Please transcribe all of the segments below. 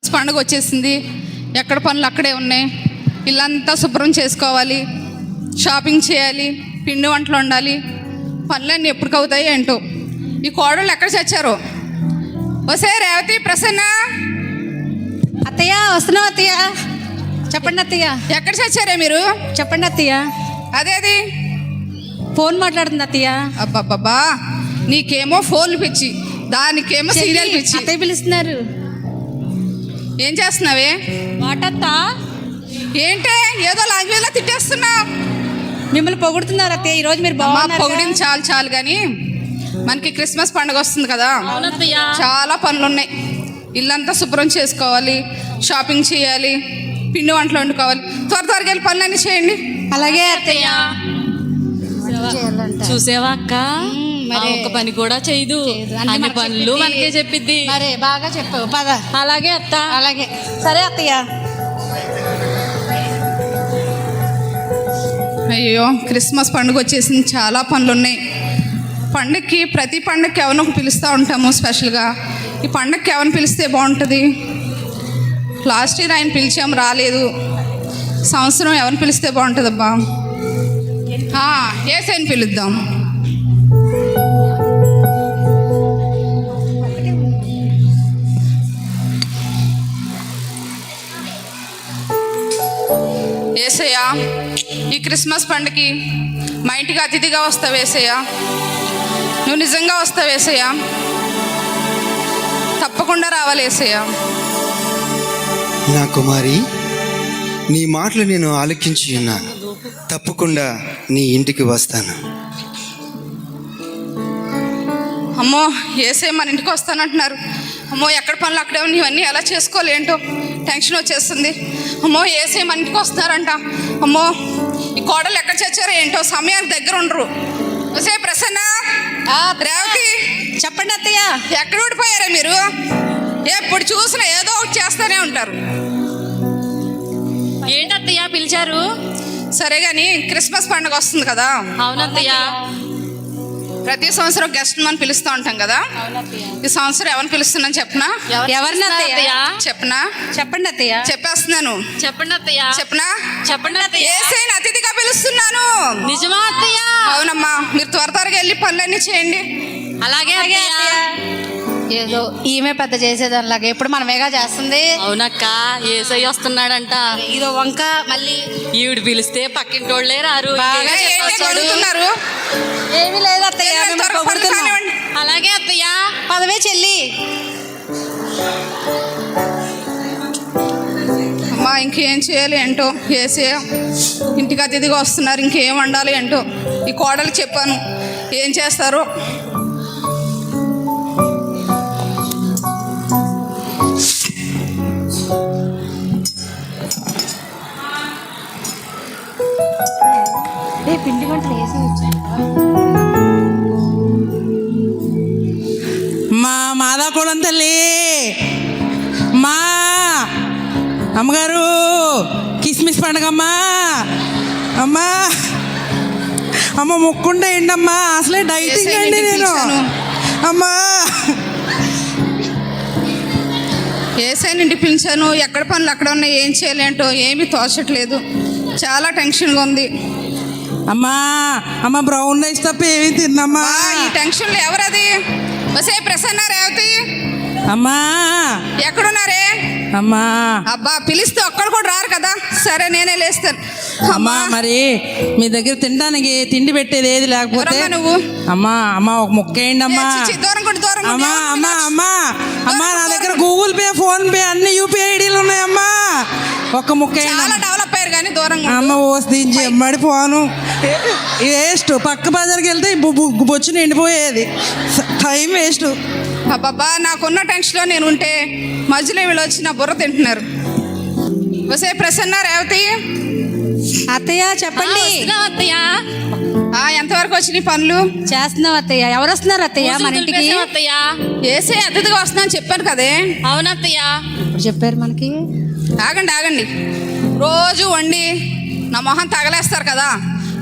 Christmas పండుగ వచ్చేసింది. ఎక్కడ పనులు అక్కడే ఉన్నాయి. ఇల్లంతా శుభ్రం చేసుకోవాలి, షాపింగ్ చేయాలి, పిండి వంటలు వండాలి. పనులన్నీ ఎప్పుడు అవుతాయి ఏంటో. ఈ కోడళ్ళు ఎక్కడ చచ్చారో. వసే రేవతి, ప్రసన్న. అత్తయ్య వస్తున్నావు అత్తయ్య. చెప్పండి అత్తయ్య. ఎక్కడ చచ్చారే మీరు? చెప్పండి అత్తయ్య. అదేది ఫోన్ మాట్లాడుతుంది అత్తయ్య. అబ్బబ్బబ్బా, నీకేమో ఫోన్లు పిచ్చి, దానికేమో సీరియల్ పిచ్చి. అత్తయ్య పిలుస్తున్నారు. ఏం చేస్తున్నావే? వాటత్తా ఏంటే ఏదో లాంగ్వేజ్లో తిట్టేస్తున్నావు? మిమ్మల్ని పొగుడుతున్నారు అత్తయ్య. ఈరోజు మీరు బాగున్నారు. పొగిడింది చాలు చాలు కానీ మనకి క్రిస్మస్ పండుగ వస్తుంది కదా, చాలా పనులు ఉన్నాయి. ఇల్లంతా శుభ్రం చేసుకోవాలి, షాపింగ్ చేయాలి, పిండి వంటలు వండుకోవాలి. త్వరగా వెళ్ళి పనులన్నీ చేయండి. అలాగే అత్తయ్య. చూసేవా అక్క, ఒక పని కూడా చేయదు, అన్ని పనులు మనకే చెప్పిద్ది. మరి బాగా చెప్పావు. పద. అలాగే అత్త. అలాగే సరే అత్తయ్య. అయ్యో, క్రిస్మస్ పండుగ వచ్చేసింది, చాలా పనులు ఉన్నాయి. పండుగకి ప్రతి పండుగకి ఎవరినో పిలుస్తూ ఉంటాము స్పెషల్గా. ఈ పండుగకి ఎవరిని పిలిస్తే బాగుంటుంది? లాస్ట్ ఇయర్ ఆయన పిలిచాము, రాలేదు. సంవత్సరం ఎవరిని పిలిస్తే బాగుంటుంది అబ్బా? ఏసైని పిలుద్దాం. ఏసయ్యా, ఈ క్రిస్మస్ పండుగకి మా ఇంటికి అతిథిగా వస్తావు ఏసయ్యా. నువ్వు నిజంగా వస్తావు ఏసయ్యా, తప్పకుండా రావాలి ఏసయ్యా. నా కుమారి, నీ మాటలు నేను ఆలకించి ఉన్నాను. తప్పకుండా నీ ఇంటికి వస్తాను. అమ్మో, ఏసయ్య మన ఇంటికి వస్తానంటున్నారు. అమ్మో, ఎక్కడ పనులు అక్కడే ఉన్నాయి, ఇవన్నీ ఎలా చేసుకోవాలి ఏంటో టెన్షన్ వచ్చేస్తుంది. అమ్మో, ఏసయ్య మన ఇంటికి వస్తున్నారంట. అమ్మో, ఈ కోడలు ఎక్కడ చచ్చారో ఏంటో, సమయానికి దగ్గర ఉండరు. వసే ప్రసన్న, రేవతి. చెప్పండి అత్తయ్య. ఎక్కడ ఊడిపోయారా మీరు? ఎప్పుడు చూసినా ఏదో ఒకటి చేస్తూనే ఉంటారు. ఏంటత్తయ్య పిలిచారు? సరే కానీ క్రిస్మస్ పండుగ వస్తుంది కదా. అవునత్తయ్య. ప్రతి సంవత్సరం గెస్ట్ మనం పిలుస్తూ ఉంటాం కదా. ఈ సంవత్సరం ఎవరిని పిలుస్తున్నాను చెప్పనా? ఎవరిని అత్తయ్య? చెప్పనా? చెప్పండి అత్తయ్య. చెప్పేస్తున్నాను. చెప్పండి అత్తయ్య. చెప్పనా? చెప్పండి అత్తయ్య. ఏసైని అతిథిగా పిలుస్తున్నాను. నిజమా అత్తయ్య? అవునమ్మా, మీరు త్వరగా వెళ్ళి పనులన్నీ చేయండి. అలాగే అత్తయ్య. ఏదో ఈమె పెద్ద చేసేదానిలాగా ఎప్పుడు మనమేగా చేస్తుంది. అవునక్క, ఏసై వస్తున్నాడంట. ఇదో వంక మళ్ళీ ఈవిడ పిలిస్తే పక్కింటోళ్లే రారు. అడుగుతున్నారు. ఏమీ లేదు అత్తయ్య. అలాగే అత్తయ్య. పదవే చెల్లి. అమ్మా, ఇంకేం చేయాలి ఏంటో. ఏసే ఇంటికి అతిథిగా వస్తున్నారు, ఇంకేం వండాలి ఏంటో. ఈ కోడలు చెప్పాను, ఏం చేస్తారో. పిండి వంటలు వేసి మా మాదాకోళం తల్లి, మా అమ్మగారు, కిస్మిస్ పండుగమ్మా. అమ్మా, అమ్మ మొక్కుంటే ఏంటమ్మా, అసలే డైటింగ్ అండి నేను. అమ్మా, ఏసైని ఇంటికి పిలిచాను, ఎక్కడ పనులు అక్కడ ఉన్నాయి, ఏం చేయాలి ఏంటో ఏమీ తోచట్లేదు. చాలా టెన్షన్గా ఉంది. అమ్మా అమ్మ బ్రౌన్ రైస్ తప్ప ఏమీ తిన్నమ్మా. ఈ టెన్షన్లో ఎవరది? వసే ప్రసన్న, రేవతి. అమ్మా ఎక్కడున్నారే? అమ్మా, అబ్బా, పిలిస్తే ఒక్కడు కూడా రారు కదా. సరే, నేనే లేస్తాను. అమ్మా, మరి మీ దగ్గర తినడానికి తిండి పెట్టేది ఏది లేకపోతే నువ్వు అమ్మా అమ్మా ఒక ముక్క వేయండి అమ్మా. అమ్మా అమ్మా అమ్మా అమ్మా, నా దగ్గర గూగుల్ పే, ఫోన్ పే అన్ని యూపీఐ ఐడీలు ఉన్నాయమ్మా. ఒక్క ముక్క డెవలప్ అయ్యారు కానీ దూరంగా. అమ్మ ఓసి మడిపోను, వేస్ట్. పక్క బజార్కి వెళ్తే బొచ్చు నిండిపోయేది, టైం వేస్ట్. అబ్బాబ్బా, నాకున్న టెన్షన్లో నేను ఉంటే మధ్యలో వీళ్ళు వచ్చి నా బుర్ర తింటున్నారు. వసే ప్రసన్న, రేవతి. అత్తయ్య చెప్పండి. అత్తయ్య, ఎంతవరకు వచ్చినాయి పనులు? చేస్తున్నాం అత్తయ్య. ఎవరు వస్తున్నారు అత్తయ్య మన ఇంటికి? అత్తయ్య, ఏసే అతిథిగా వస్తున్నాను చెప్పాను కదే. అవునత్తయ్య. ఇప్పుడు చెప్పారు మనకి. ఆగండి, రోజు వండి నా మొహం తగలేస్తారు కదా,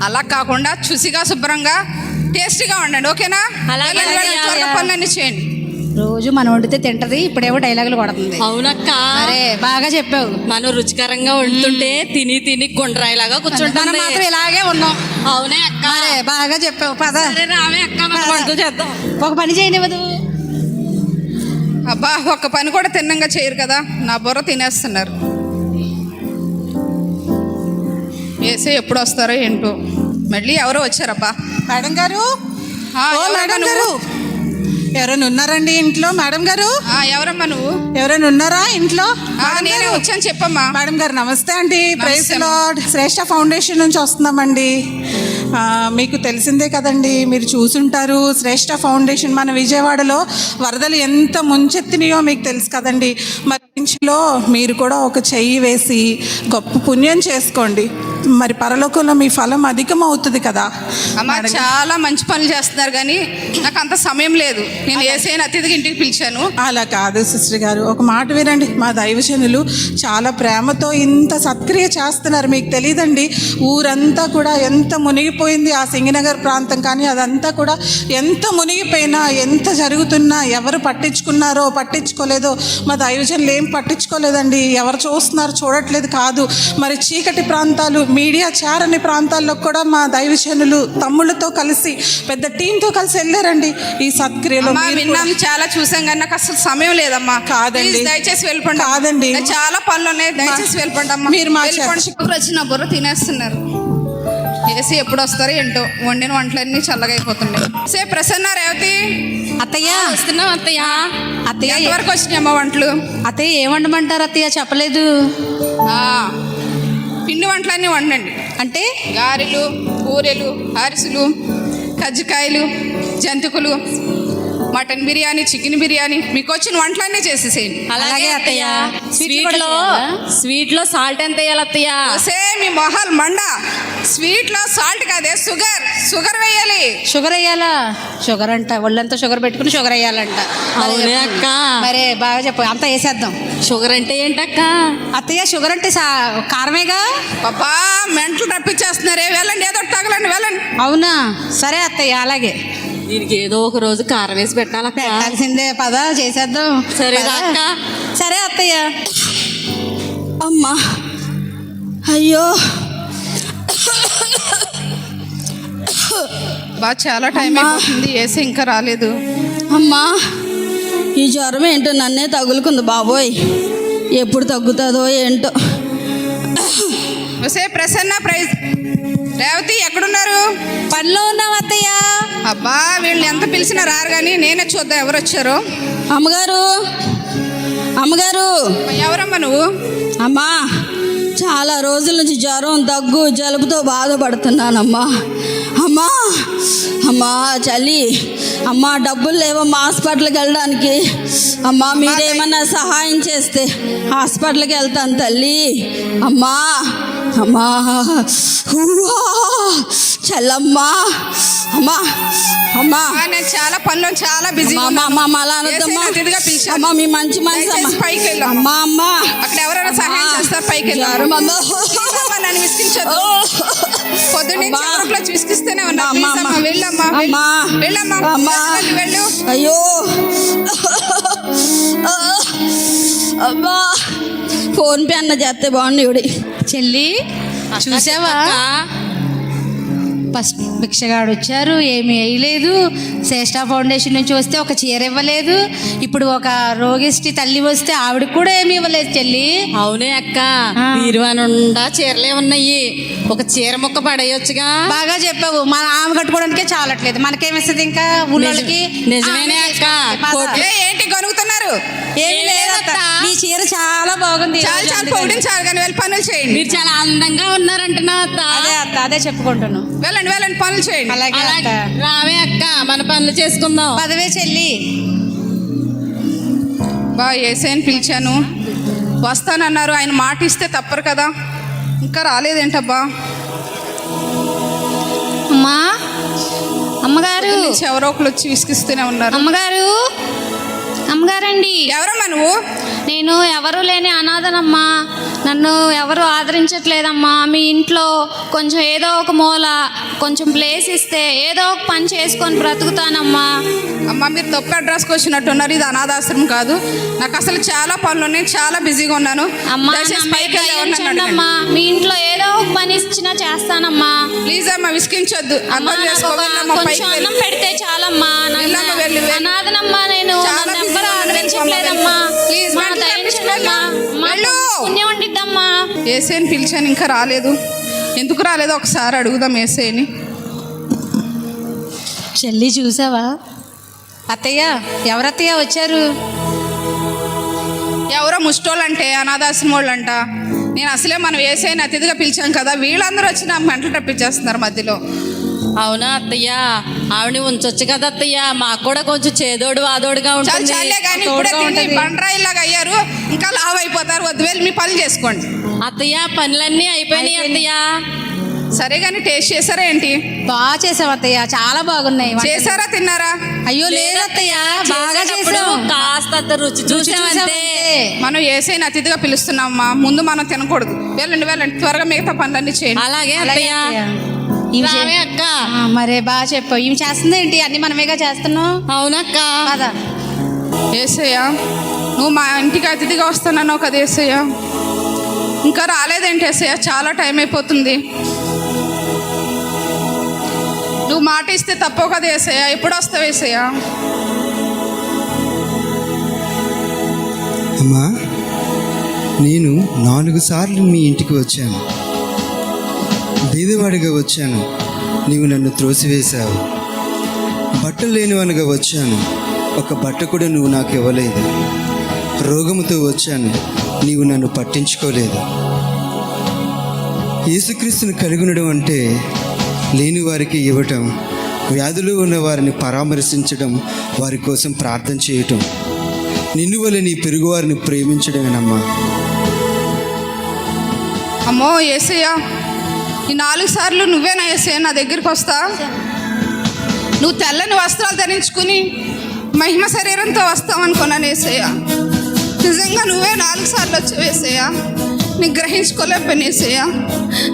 అలా కాకుండా చూసిగా శుభ్రంగా టేస్టీగా వండండి. ఓకేనా? అలాగే. త్వరగా పనులన్నీ చేయండి. రోజు మనం వండితే తింటది, ఇప్పుడేమో డైలాగులు కొడుతుంది. అవునక్క, అరే బాగా చెప్పావు. మనం రుచికరంగా వండుతుంటే తిని తిని గుండ్రాయిలాగా మనం కూర్చుంటాం. మాత్రం ఇలాగే ఉన్నాం. అవునే అక్క. అరే బాగా చెప్పావు. పద సరే రావే అక్క, మనం వంటలు చేద్దాం. ఒక పని చేయనివ్వదు. అబ్బా ఒక్క పని కూడా తిన్నంగా చేయరు కదా, నా బుర్ర తినేస్తున్నారు. వేసే ఎప్పుడు వస్తారో ఏంటో. మళ్ళీ ఎవరో వచ్చారబ్బా. మేడం గారు, ఆ, ఓ ఎవరమ్మా మేడం నువ్వు? గారు, ఎవరైనా ఉన్నారండి ఇంట్లో? మేడం గారు, ఆ, ఎవరమ్మా నువ్వు? ఎవరైనా ఉన్నారా ఇంట్లో? ఆ, మేడం నేనే గారు. వచ్చాను, చెప్పమ్మా. మేడం గారు నమస్తే అండి. ప్రైజ్ నమస్తే. లార్డ్. శ్రేష్ఠ ఫౌండేషన్ నుంచి వస్తున్నామండి. మీకు తెలిసిందే కదండి, మీరు చూసుంటారు. శ్రేష్ఠ ఫౌండేషన్ మన విజయవాడలో వరదలు ఎంత ముంచెత్తినాయో మీకు తెలుసు కదండి. మరి ఇంచులో మీరు కూడా ఒక చెయ్యి వేసి గొప్ప పుణ్యం చేసుకోండి. మరి పరలోకంలో మీ ఫలం అధికం అవుతుంది కదా. అమ్మ చాలా మంచి పనులు చేస్తున్నారు కానీ నాకు అంత సమయం లేదు. నేను ఏసైనా అతిథికి ఇంటికి పిలిచాను. అలా కాదు సిస్టర్ గారు, ఒక మాట వినండి. మా దైవజనులు చాలా ప్రేమతో ఇంత సత్క్రియ చేస్తున్నారు. మీకు తెలియదండి, ఊరంతా కూడా ఎంత మునిగిపోయింది. ఆ సింగనగర్ ప్రాంతం కానీ అదంతా కూడా ఎంత మునిగిపోయినా, ఎంత జరుగుతున్నా ఎవరు పట్టించుకున్నారో పట్టించుకోలేదో మా దైవజనులు ఏం పట్టించుకోలేదండి. ఎవరు చూస్తున్నారు చూడట్లేదు కాదు. మరి చీకటి ప్రాంతాలు, మీడియా చేరని ప్రాంతాల్లో కూడా మా దైవజనులు తమ్ముళ్ళతో కలిసి పెద్ద టీంతో కలిసి వెళ్ళారండి ఈ సత్క్రియలో. అమ్మా, మీరు విన్నాం, చాలా చూసాం కానీ నాకు అసలు సమయం లేదమ్మా. కాదండి. ప్లీజ్ దయచేసి వెళ్ళిపోండి. కాదండి. నాకు చాలా పనులు ఉన్నాయి, దయచేసి వెళ్ళిపోండి అమ్మా. మీరు మా వెళ్ళిపోండి. చర్చ్ ఇప్పుడు వచ్చి నా బుర్ర తినేస్తున్నారు. ఏసీ ఎప్పుడు వస్తారో ఏంటో, వండిన వంటలన్నీ చల్లగా అయిపోతున్నాయి. సే ప్రసన్న, రేవతి అత్తయ్య వస్తున్నాం అత్తయ్య. అత్తయ్య ఎంతవరకు వచ్చినాయి అమ్మ వంటలు? అత్తయ్య ఏం వండమంటారు అత్తయ్య? చెప్పలేదు. ఆ, పిండి వంటలన్నీ వండండి. అంటే గారెలు, బూరెలు, అరిసెలు, కజ్జికాయలు, జంతికలు, మటన్ బిర్యానీ, చికెన్ బిర్యానీ, మీకు వచ్చిన వంటలన్నీ చేసేసేయండి. అలాగే అత్తయ్య. స్వీట్లు కూడా స్వీట్ లో సాల్ట్ ఎంత వేయాలి అత్తయ్య? సే మీ మొహాలు మండ. స్వీట్లో సాల్ట్ కాదే, షుగర్ వేయాలి. షుగర్ వేయాలా? షుగర్ అంట, ఒళ్ళంతా షుగర్ పెట్టుకుని షుగర్ వేయాలంట. అవునే అక్క. మరే బాగా చెప్పు, అంతా వేసేద్దాం. షుగర్ అంటే ఏంటక్క? అత్తయ్య షుగర్ అంటే కారమేగా. పాపా మెంటలు రప్పించేస్తున్నారే, వెళ్ళండి, ఏదో ఒకటి తగలండి, వెళ్ళండి. అవునా? సరే అత్తయ్య, అలాగే దీనికి ఏదో ఒక రోజు కారం వేసి పెట్టాలక్క. పెట్టాల్సిందే. పద చేసేద్దాం. సరే పద. అక్క. సరే అత్తయ్య. అమ్మా, అయ్యో, చాలా టైం అయిపోతుంది, ఏసీ ఇంకా రాలేదు. అమ్మా, ఈ జ్వరం ఏంటో నన్నే తగులుకుంది బాబోయ్. ఎప్పుడు తగ్గుతుందో ఏంటో. సే ప్రసన్న, ప్రైజ్ రేవతి ఎక్కడున్నారు? పనిలో ఉన్నాం అత్తయ్య. అబ్బా వీళ్ళు ఎంత పిలిచినా రారు కానీ నేనే చూద్దాం ఎవరు వచ్చారో. అమ్మగారు, అమ్మగారు, ఎవరమ్మా నువ్వు? అమ్మా, చాలా రోజుల నుంచి జ్వరం, దగ్గు, జలుబుతో బాధపడుతున్నానమ్మా. అమ్మా, అమ్మా చలి, అమ్మా డబ్బులు లేవమ్మా హాస్పిటల్కి వెళ్ళడానికి. అమ్మా మీరేమన్నా సహాయం చేస్తే హాస్పిటల్కి వెళ్తాను తల్లి. అమ్మా, అమ్మా, హువా, చల్లమ్మా, అమ్మా, అమ్మా. నేను చాలా పనిలో చాలా బిజీగా అమ్మా, ఉన్నాను. అమ్మా, అమ్మా, అలా అనొద్దమ్మా. ఏసైనా అతిథిగా పిలిచాను. అమ్మా మీ మంచి మనసు అమ్మా. దయచేసి పైకి వెళ్ళు. అమ్మా, అమ్మా, అక్కడ ఎవరైనా సహాయం చేస్తారు, పైకి వెళ్ళు. జ్వరం అమ్మా. ప్లీజ్ అమ్మా, నన్ను విసిగించొద్దు. పొద్దున్నే అమ్మా. చివరిలో విసిగిస్తూనే ఉన్నా. అమ్మా, ప్లీజ్ అమ్మా, అమ్మా. వెళ్ళమ్మా, అమ్మా. వెళ్ళమ్మా, అమ్మా. వెళ్ళు. అయ్యో, అమ్మా, ఫోన్ పే అన్న చేస్తే బాగుంది ఇవిడి. చెల్లి చూసావా? ఫస్ట్ భిక్షగాడు వచ్చారు, ఏమి వేయలేదు. శ్రేష్ఠ ఫౌండేషన్ నుంచి వస్తే ఒక చీర ఇవ్వలేదు. ఇప్పుడు ఒక రోగిష్టి తల్లి వస్తే ఆవిడకి కూడా ఏమి ఇవ్వలేదు చెల్లి. అవునే అక్క, బీరువా నిండా చీరలే ఉన్నాయి. ఒక చీర ముక్క పడేయొచ్చుగా. బాగా చెప్పావు. మన ఆమె కట్టుకోవడానికే చాలట్లేదు, మనకేమిస్తుంది ఇంకా ఊళ్ళోకి? నిజమేనే అక్క. ఏంటి గొనుగుతున్నారు? ఏమి లేదత్త, ఈ చీర చాలా బాగుంది. చాలు చాలు, పొగిడించాలి కానీ వెళ్ళి పనులు చేయండి. మీరు చాలా అందంగా ఉన్నారంటున్నా అత్త. అదే అత్త, అదే చెప్పుకుంటాను. వెళ్ళండి వెళ్ళండి, పనులు చేయండి. అలాగే అలాగే అత్త. రావే అక్క, మన పనులు చేసుకుందాం. పదవే చెల్లి. బా ఏసైని పిలిచాను, వస్తానన్నారు. ఆయన మాట ఇస్తే తప్పరు కదా, ఇంకా రాలేదేంటబ్బా? అమ్మా, అమ్మగారు, నుంచి ఎవరో ఒకరు వచ్చి విసిగిస్తూనే ఉన్నారు. అమ్మగారు, అమ్మగారు. చేశారండి. ఎవరమ్మా నువ్వు? నేను ఎవరు లేని అనాథనమ్మా. నన్ను ఎవరు ఆదరించట్లేదమ్మా. మీ ఇంట్లో కొంచెం ఏదో ఒక మూల కొంచెం ప్లేస్ ఇస్తే ఏదో ఒక పని చేసుకొని బ్రతుకుతానమ్మా. అమ్మ మీరు తప్పు అడ్రస్కి వచ్చినట్టున్నారు. ఇది అనాథాశ్రమం కాదు. నాకు అసలు చాలా పనులు ఉన్నాయి, చాలా బిజీగా ఉన్నాను. అమ్మా దయచేసి నా మీద పైకి వెళ్ళి దయ ఎవరినైనా ఉంచండి అడగండి. అమ్మా. మీ ఇంట్లో ఏదో ఒక పని ఇచ్చినా చేస్తానమ్మా. ప్లీజ్ అమ్మా విసిగించొద్దు. అమ్మా అర్థం నాకు చేసుకోవాలమ్మా. కొంచెం పైకి అన్నం వెళ్ళి పెడితే చాలమ్మా. వెళ్ళమ్మా, వెళ్ళు, వెళ్ళు. అనాథనమ్మా నేను. చాలా నన్ను busy ఎవ్వరు ఉన్నాను. ఆదరించట్లేదమ్మా. ప్లీజ్ మా వెంటనే దయించండమ్మా. మా వెళ్ళు. పుణ్యం ఉండిద్దమ్మా. ఏసేని పిలిచాను, ఇంకా రాలేదు. ఎందుకు రాలేదు ఒకసారి అడుగుదాం ఏసేని. చెల్లి చూసావా? అత్తయ్య, ఎవరత్తయ్య వచ్చారు? ఎవరో ముష్టోళ్ళంటే అనాథాశ్రమం వాళ్ళంట. నేను అసలే మనం ఏసేని అతిథిగా పిలిచాం కదా, వీళ్ళందరూ వచ్చి నాకు మెంటలు తప్పించేస్తున్నారు మధ్యలో. అవునా అత్తయ్య, ఆవిడని ఉంచొచ్చు కదా అత్తయ్య, మాకు కూడా కొంచెం చేదోడు వాదోడుగా చాలా ఉంటుంది. చాలే కానీ ఇప్పుడే తిని బండరాయిలాగా అయ్యారు, ఇంకా లావ్ అయిపోతారు. వద్దు, వెళ్ళి మీ పనులు చేసుకోండి. అత్తయ్య పనులన్నీ అయిపోయినాయి అత్తయ్య. సరే కానీ టేస్ట్ చేశారా ఏంటి? బాగా చేసావు అత్తయ్య, చాలా బాగున్నాయి వంటలు. చేశారా, తిన్నారా? అయ్యో లేదు అత్తయ్య, బాగా చేసేటప్పుడు చేసావు. కాస్త అంత రుచి చూసామంతే. మనం ఏసైనా అతిథిగా పిలుస్తున్నామమ్మా, ముందు మనం తినకూడదు. వెళ్ళండి వెళ్ళండి, త్వరగా మిగతా పనులన్నీ చేయండి. అలాగే అలాగే అత్తయ్య. అత్తయ్య. ఇవి చే- రావే అక్క. మరే బాగా చెప్పావు. ఇవి చేస్తుంది ఏంటి? అన్ని మనమేగా చేస్తున్నావు. అవునక్క. పద. ఏసయ్యా, నువ్వు మా ఇంటికి అతిథిగా వస్తానన్నావు కదా ఏసయ్యా, ఇంకా రాలేదేంటి ఏసయ్యా? చాలా టైం అయిపోతుంది. నువ్వు మాట ఇస్తే తప్పవు కదా ఏసయ్యా, ఎప్పుడు వస్తావు ఏసయ్యా? అమ్మా, నేను 4 సార్లు మీ ఇంటికి వచ్చాను. బీదవాడిగా వచ్చాను, నీవు నన్ను త్రోసివేశావు. బట్టలు లేనివానిగా వచ్చాను, ఒక బట్ట కూడా నువ్వు నాకు ఇవ్వలేదు. రోగముతో వచ్చాను, నీవు నన్ను పట్టించుకోలేదు. యేసుక్రీస్తుని కలిగి ఉండడం అంటే లేని వారికి ఇవ్వటం, వ్యాధులు ఉన్న వారిని పరామర్శించడం, వారి కోసం ప్రార్థన చేయటం, నిన్ను వల్ల నీ పెరుగువారిని ప్రేమించడమేనమ్మా. అమ్మో ఏసయ్యా, ఈ 4 సార్లు నువ్వేనా ఏసయ్యా నా దగ్గరికి వస్తా? నువ్వు తెల్లని వస్త్రాలు ధరించుకుని మహిమ శరీరంతో వస్తావు అనుకున్నాను ఏసయ్యా. నిజంగా నువ్వే 4 సార్లు వచ్చావు ఏసయ్యా. నేను గ్రహించుకోలేకపోయాను ఏసయ్యా.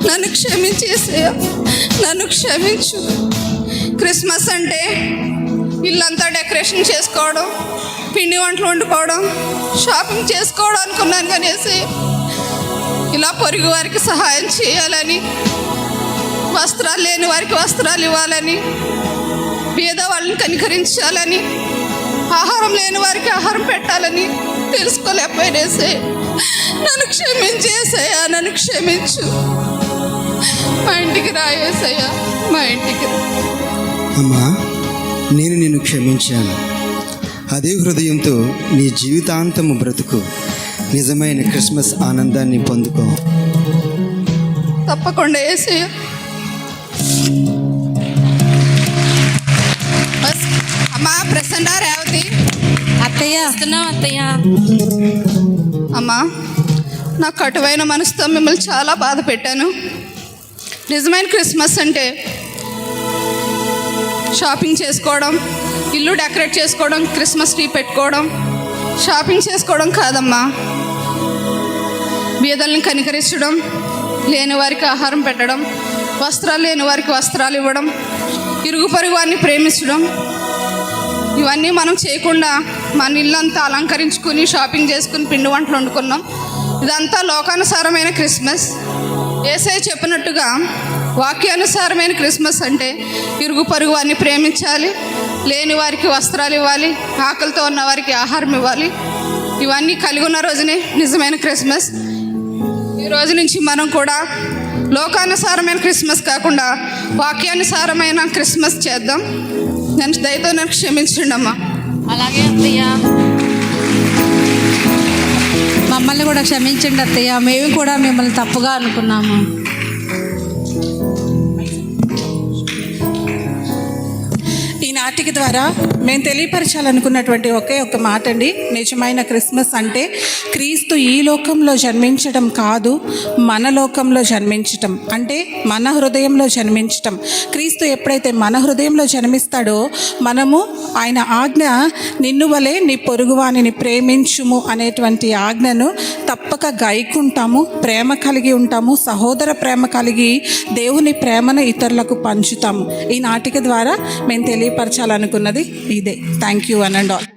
నన్ను క్షమించేసయ్యా, నన్ను క్షమించు. క్రిస్మస్ అంటే ఇల్లంతా డెకరేషన్ చేసుకోవడం, పిండి వంటలు వండుకోవడం, షాపింగ్ చేసుకోవడం అనుకున్నాను కానీ ఏసయ్యా, ఇలా పొరుగు వారికి సహాయం చేయాలని, వస్త్రాలు లేని వారికి వస్త్రాలు ఇవ్వాలని, పేద వాళ్ళని కనికరించాలని, ఆహారం లేని వారికి ఆహారం పెట్టాలని తెలుసుకోలేకపోయినేసే. నన్ను క్షమించేసయ్యా, నన్ను క్షమించు. మా ఇంటికి రాయేసయ్యా, మా ఇంటికి రా. అమ్మా, నేను నిన్ను క్షమించాను. అదే హృదయంతో నీ జీవితాంతము బ్రతుకు. నిజమైన క్రిస్మస్ ఆనందాన్ని పొందుకో. తప్పకుండా ఏసయ్యా. అమ్మా ప్రసన్న, రేవతి. అత్తయ్య, వస్తున్నాం అత్తయ్య. అమ్మా, నా కటువైన మనసుతో మిమ్మల్ని చాలా బాధ పెట్టాను. నిజమైన క్రిస్మస్ అంటే షాపింగ్ చేసుకోవడం, ఇల్లు డెకరేట్ చేసుకోవడం, క్రిస్మస్ ట్రీ పెట్టుకోవడం, షాపింగ్ చేసుకోవడం కాదమ్మా. బీదల్ని కనికరించడం, లేని వారికి ఆహారం పెట్టడం, వస్త్రాలు లేని వారికి వస్త్రాలు ఇవ్వడం, ఇరుగు పొరుగు వారిని ప్రేమించడం, ఇవన్నీ మనం చేయకుండా మన ఇల్లంతా అలంకరించుకుని షాపింగ్ చేసుకుని పిండి వంటలు వండుకున్నాం. ఇదంతా లోకానుసారమైన క్రిస్మస్. యేసయ్య చెప్పినట్టుగా వాక్యానుసారమైన క్రిస్మస్ అంటే ఇరుగు పొరుగు వారిని ప్రేమించాలి, లేని వారికి వస్త్రాలు ఇవ్వాలి, ఆకలితో ఉన్న వారికి ఆహారం ఇవ్వాలి. ఇవన్నీ కలిగి ఉన్న రోజునే నిజమైన క్రిస్మస్. ఈ రోజు నుంచి మనం కూడా లోకానుసారమైన క్రిస్మస్ కాకుండా వాక్యానుసారమైన క్రిస్మస్ చేద్దాం. నన్ను దయతో నన్ను క్షమించండి అమ్మా. అలాగే అత్తయ్య. మమ్మల్ని కూడా క్షమించండి అత్తయ్య, మేము కూడా మిమ్మల్ని తప్పుగా అనుకున్నాము. ఈ నాటిక ద్వారా మేము తెలియపరచాలనుకున్నటువంటి ఒకే ఒక మాట అండి. నిజమైన క్రిస్మస్ అంటే క్రీస్తు ఈ లోకంలో జన్మించడం కాదు, మన లోకంలో జన్మించటం, అంటే మన హృదయంలో జన్మించటం. క్రీస్తు ఎప్పుడైతే మన హృదయంలో జన్మిస్తాడో మనము ఆయన ఆజ్ఞ నిన్ను వలె నీ పొరుగువానిని ప్రేమించుము అనేటువంటి ఆజ్ఞను తప్పక గైకుంటాము, ప్రేమ కలిగి ఉంటాము, సహోదర ప్రేమ కలిగి దేవుని ప్రేమను ఇతరులకు పంచుతాము. ఈ నాటిక ద్వారా మేము తెలియపరచాలనుకున్నది ఇదే. Thank you one and all.